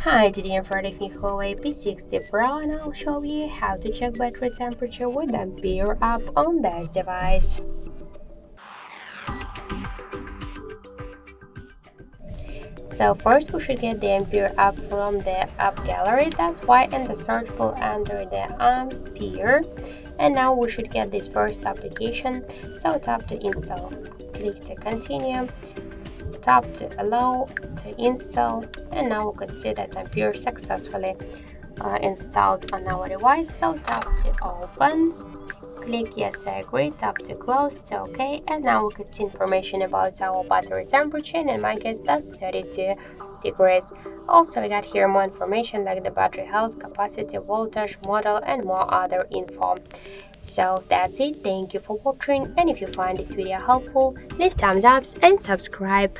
Hi, today I'm for the HUAWEI P60 Pro and I'll show you how to check battery temperature with the Ampere app on this device. So first we should get the Ampere app from the app gallery. That's why in the search we'll enter the Ampere. And now we should get this first application. So tap to install, click to continue, tap to allow to install, and now we could see that Ampere successfully installed on our device. So tap to open, click yes I agree, tap to close to OK, and now we could see information about our battery temperature, and in my case that's 32 degrees. Also we got here more information like the battery health, capacity, voltage, model, and more other info. So that's it, thank you for watching, and if you find this video helpful, leave thumbs up and subscribe.